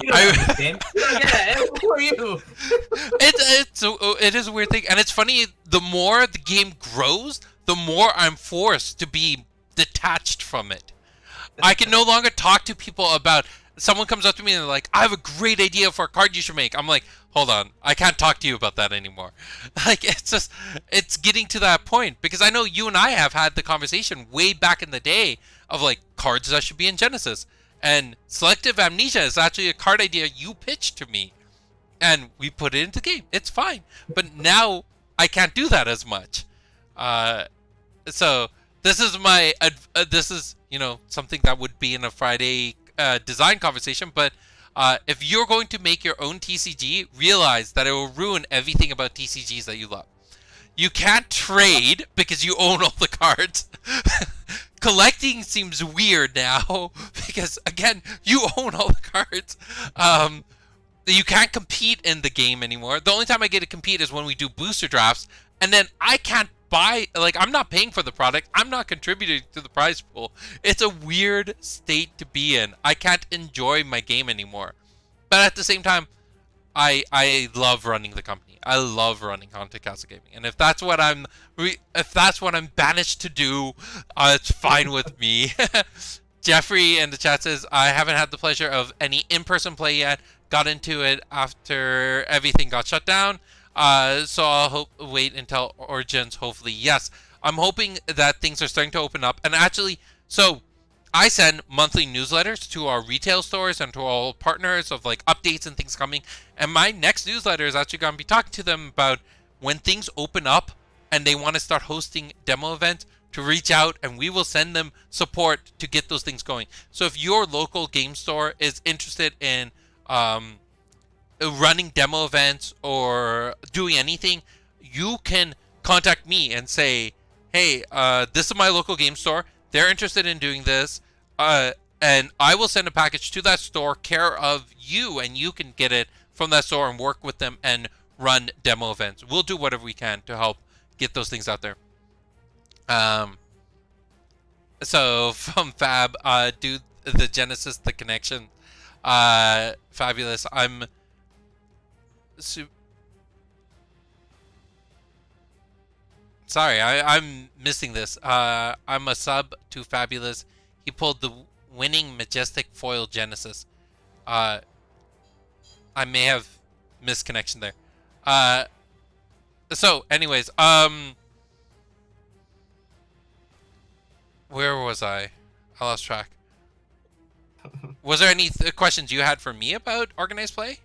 You don't have this game. You don't get it. Who are you? It is a weird thing, and it's funny. The more the game grows, the more I'm forced to be detached from it. I can no longer talk to people about. Someone comes up to me and they're like, "I have a great idea for a card you should make." I'm like, "Hold on, I can't talk to you about that anymore." Like, it's getting to that point, because I know you and I have had the conversation way back in the day of like cards that should be in Genesis. And Selective Amnesia is actually a card idea you pitched to me, and we put it into the game. It's fine, but now I can't do that as much. So this is something that would be in a Friday design conversation. But if you're going to make your own TCG, realize that it will ruin everything about TCGs that you love. You can't trade because you own all the cards. Collecting seems weird now because, again, you own all the cards. You can't compete in the game anymore. The only time I get to compete is when we do booster drafts, and then I can't buy, like, I'm not paying for the product. I'm not contributing to the prize pool. It's a weird state to be in. I can't enjoy my game anymore. But at the same time, I love running the company. I love running Haunted Castle Gaming, and if that's what I'm banished to do, it's fine with me. Jeffrey in the chat says, I haven't had the pleasure of any in-person play yet. Got into it after everything got shut down. So I'll wait until Origins. Hopefully, yes. I'm hoping that things are starting to open up, and actually, so I send monthly newsletters to our retail stores and to all partners of like updates and things coming. And my next newsletter is actually going to be talking to them about when things open up and they want to start hosting demo events, to reach out and we will send them support to get those things going. So if your local game store is interested in running demo events or doing anything, you can contact me and say, hey, this is my local game store. They're interested in doing this, and I will send a package to that store care of you, and you can get it from that store and work with them and run demo events. We'll do whatever we can to help get those things out there. So from Fab, do the Genesis, the connection, fabulous. Sorry, I'm missing this. I'm a sub to Fabulous. He pulled the winning Majestic Foil Genesis. I may have missed connection there. So, anyways, where was I? I lost track. Was there any questions you had for me about organized play?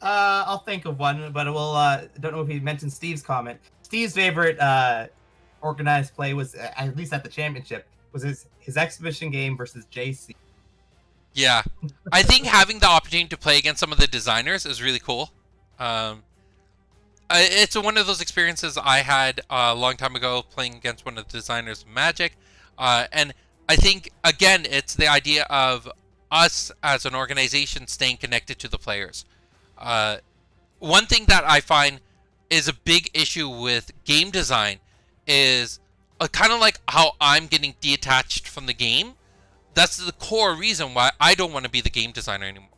I'll think of one, but we'll don't know if he mentioned Steve's comment. Steve's favorite organized play was, at least at the championship, was his exhibition game versus JC. Yeah, I think having the opportunity to play against some of the designers is really cool. It's one of those experiences I had a long time ago playing against one of the designers of Magic, and I think again it's the idea of us as an organization staying connected to the players. one thing that I find is a big issue with game design is kind of like how I'm getting detached from the game. That's the core reason why I don't want to be the game designer anymore.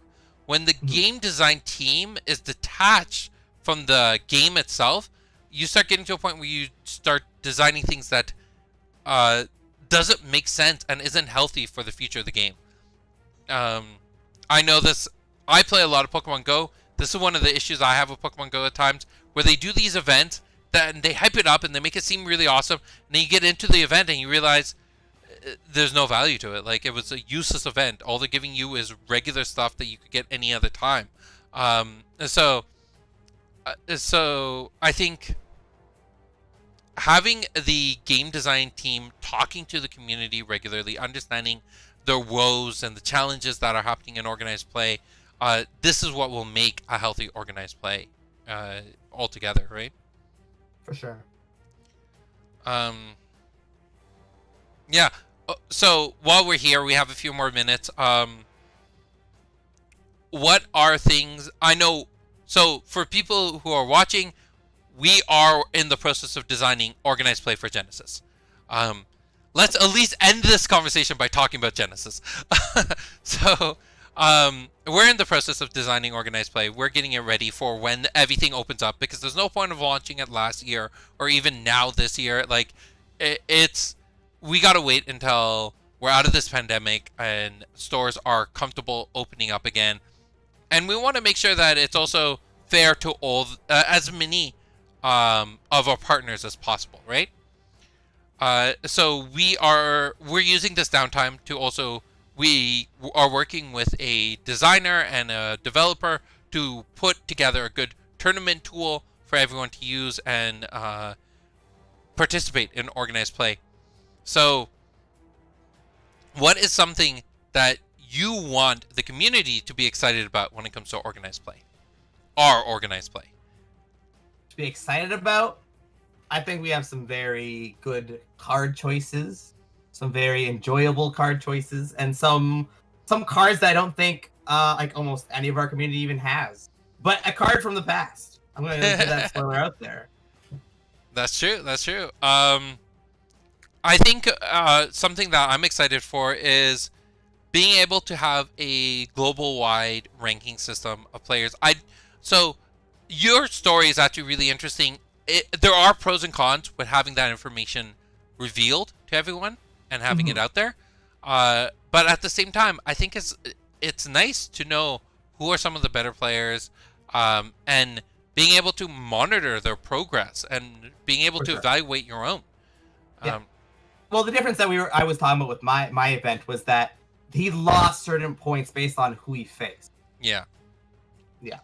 When the game design team is detached from the game itself, you start getting to a point where you start designing things that doesn't make sense and isn't healthy for the future of the game. I know this. I play a lot of Pokemon Go. This is one of the issues I have with Pokemon Go at times, where they do these events that and they hype it up and they make it seem really awesome, and then you get into the event and you realize there's no value to it. Like, it was a useless event. All they're giving you is regular stuff that you could get any other time. So I think having the game design team talking to the community regularly, understanding their woes and the challenges that are happening in organized play, this is what will make a healthy organized play altogether, right? For sure. Yeah. So while we're here, we have a few more minutes. What are things I know? So for people who are watching, we are in the process of designing organized play for Genesis. Let's at least end this conversation by talking about Genesis. So we're in the process of designing organized play. We're getting it ready for when everything opens up, because there's no point of launching it last year or even now this year. Like, we gotta wait until we're out of this pandemic and stores are comfortable opening up again, and we want to make sure that it's also fair to all as many of our partners as possible, right? So we're using this downtime to also, we are working with a designer and a developer to put together a good tournament tool for everyone to use and participate in organized play. So what is something that you want the community to be excited about when it comes to organized play? Our organized play. To be excited about? I think we have some very good card choices, some very enjoyable card choices, and some cards that I don't think like almost any of our community even has. But a card from the past. I'm going to put that spoiler out there. That's true. That's true. I think something that I'm excited for is being able to have a global-wide ranking system of players. So your story is actually really interesting. There are pros and cons with having that information revealed to everyone and having it out there. But at the same time, I think it's nice to know who are some of the better players, and being able to monitor their progress and being able to evaluate your own. Yeah. Well, the difference that I was talking about with my event was that he lost certain points based on who he faced. Yeah. Yeah.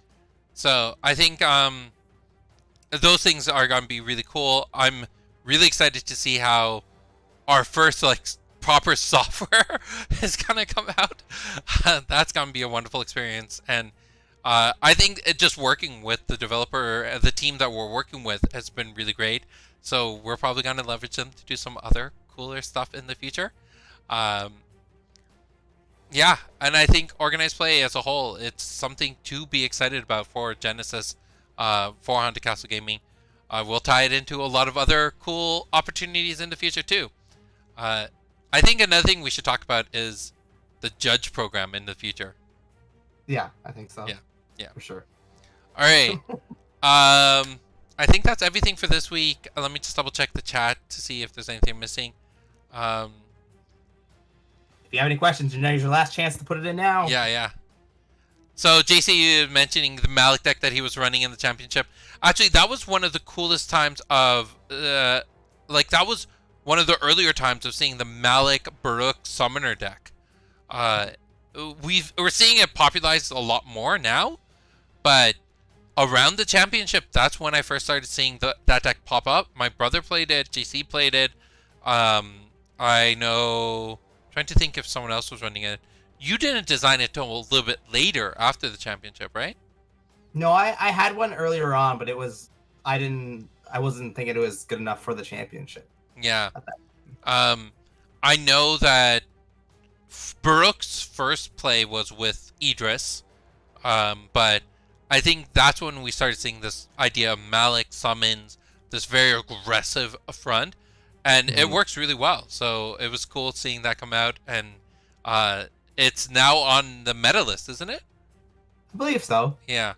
So I think those things are going to be really cool. I'm really excited to see how our first proper software is going to come out. That's going to be a wonderful experience. And I think just working with the developer, the team that we're working with, has been really great. So we're probably going to leverage them to do some other cooler stuff in the future. Yeah, and I think organized play as a whole, it's something to be excited about for Genesis, for Haunted Castle Gaming. We'll tie it into a lot of other cool opportunities in the future too. I think another thing we should talk about is the judge program in the future. Yeah, I think so. Yeah, for sure. All right. I think that's everything for this week. Let me just double check the chat to see if there's anything missing. If you have any questions, now's your last chance to put it in now. Yeah. So JC, you were mentioning the Malik deck that he was running in the championship. Actually, that was one of the coolest times of that was one of the earlier times of seeing the Malik Baruch Summoner deck. We're seeing it popularized a lot more now, but around the championship, that's when I first started seeing that deck pop up. My brother played it. JC played it. I know. Trying to think if someone else was running it. You didn't design it till a little bit later after the championship, right? No, I had one earlier on, but I wasn't thinking it was good enough for the championship. Yeah. I know that Baruch's first play was with Idris, but I think that's when we started seeing this idea of Malik summons, this very aggressive front, and it works really well. So it was cool seeing that come out, and it's now on the meta list, isn't it? I believe so. Yeah.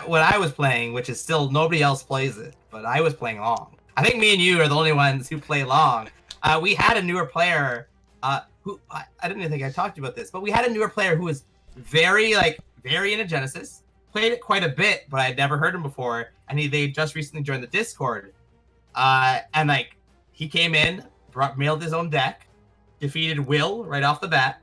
What I was playing, which is still nobody else plays it, but I was playing long. I think me and you are the only ones who play long. We had a newer player who I didn't even think I talked about this, but we had a newer player who was very into Genesis, played it quite a bit, but I'd never heard him before, and they just recently joined the Discord. And like he came in, mailed his own deck, defeated Will right off the bat.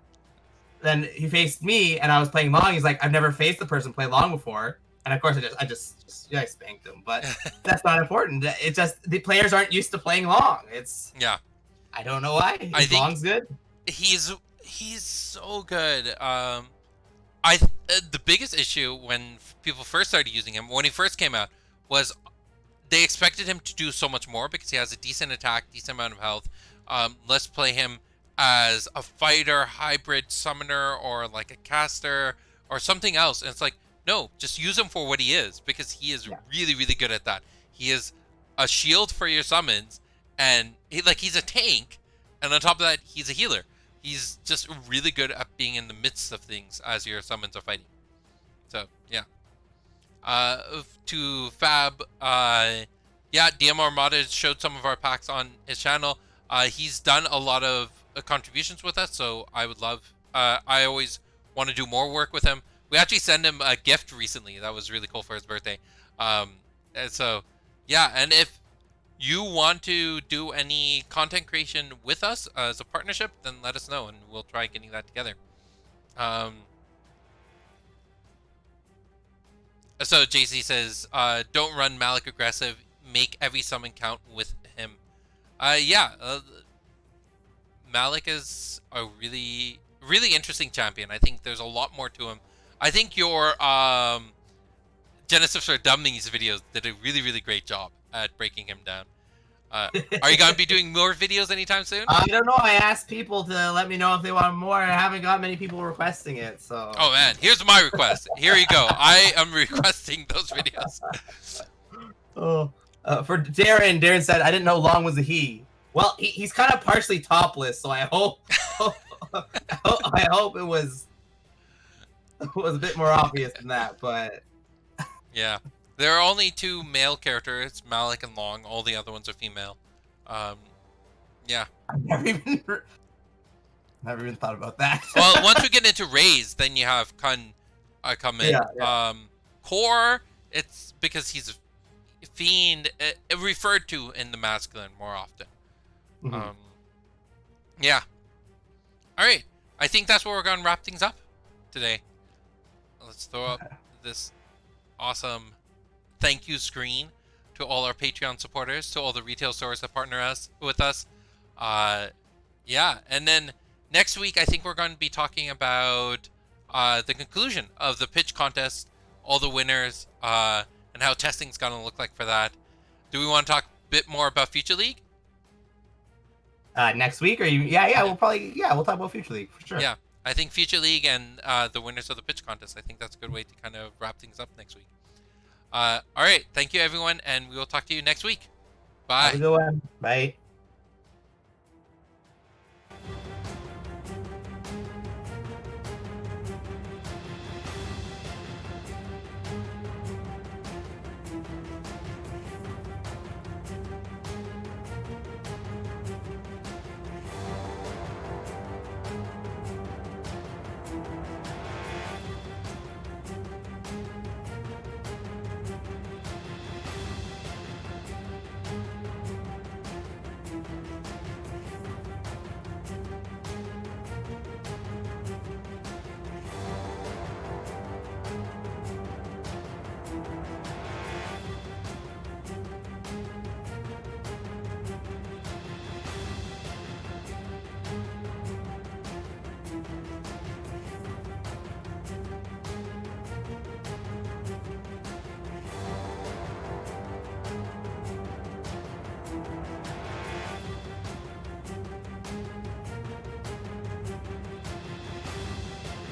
Then he faced me, and I was playing long. He's like, I've never faced the person play long before, and of course I just spanked him. But that's not important. It's just the players aren't used to playing long. Yeah. I don't know why. I think long's good. He's so good. The biggest issue when people first started using him, when he first came out, was they expected him to do so much more because he has a decent attack, decent amount of health. Let's play him as a fighter, hybrid summoner, or like a caster, or something else. And it's like, no, just use him for what he is, because he is really, really good at that. He is a shield for your summons, and he's a tank, and on top of that, he's a healer. He's just really good at being in the midst of things as your summons are fighting. So, yeah. To Fab, DM Armada showed some of our packs on his channel. He's done a lot of contributions with us, so I would love, I always want to do more work with him. We actually sent him a gift recently that was really cool for his birthday. And so, yeah, and if you want to do any content creation with us as a partnership, then let us know, and we'll try getting that together. So JC says, don't run Malik aggressive, make every summon count with him. Malik is a really, really interesting champion. I think there's a lot more to him. I think your Genesis for Dummies videos did a really, really great job at breaking him down. Are you going to be doing more videos anytime soon? I don't know. I asked people to let me know if they want more. I haven't got many people requesting it, so... Oh, man. Here's my request. Here you go. I am requesting those videos. For Darren said, I didn't know Long was a he. Well, he's kind of partially topless, so I hope I hope it was a bit more obvious than that, but... Yeah. There are only two male characters, Malik and Long. All the other ones are female. Yeah. I've never even thought about that. Well, once we get into Raze, then you have Kun come in. Yeah. Core, it's because he's a fiend, referred to in the masculine more often. Yeah. All right. I think that's where we're going to wrap things up today. Let's throw up this awesome thank you screen to all our Patreon supporters, to all the retail stores that partner with us. Yeah, and then next week I think we're going to be talking about the conclusion of the pitch contest, all the winners, and how testing's going to look like for that. Do we want to talk a bit more about Future League? Next week, or we'll talk about Future League for sure. Yeah, I think Future League and the winners of the pitch contest. I think that's a good way to kind of wrap things up next week. All right, thank you everyone, and we will talk to you next week. Bye. Have a good one. Bye.